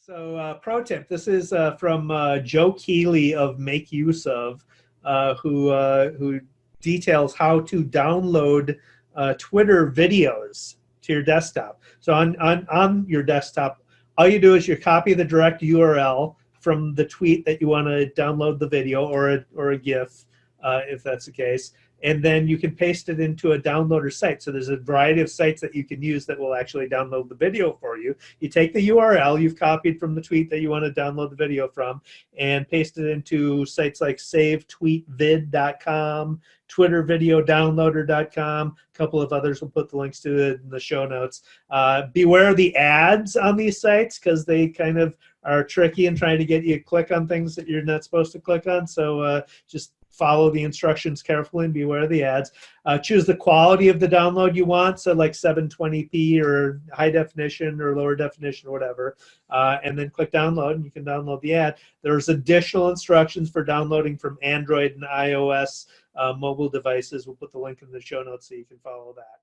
So, pro tip. This is from Joe Keeley of Make Use of, who details how to download Twitter videos to your desktop. So on your desktop, all you do is you copy the direct URL from the tweet that you want to download the video or a GIF, if that's the case. And then you can paste it into a downloader site. So there's a variety of sites that you can use that will actually download the video for you. You take the URL you've copied from the tweet that you want to download the video from and paste it into sites like savetweetvid.com, twittervideodownloader.com. A couple of others, we'll put the links to it in the show notes. Beware the ads on these sites because they kind of are tricky and trying to get you to click on things that you're not supposed to click on. So just follow the instructions carefully and beware of the ads. Choose the quality of the download you want, so like 720p or high definition or lower definition or whatever, and then click download and you can download the ad. There's additional instructions for downloading from Android and iOS mobile devices. We'll put the link in the show notes so you can follow that.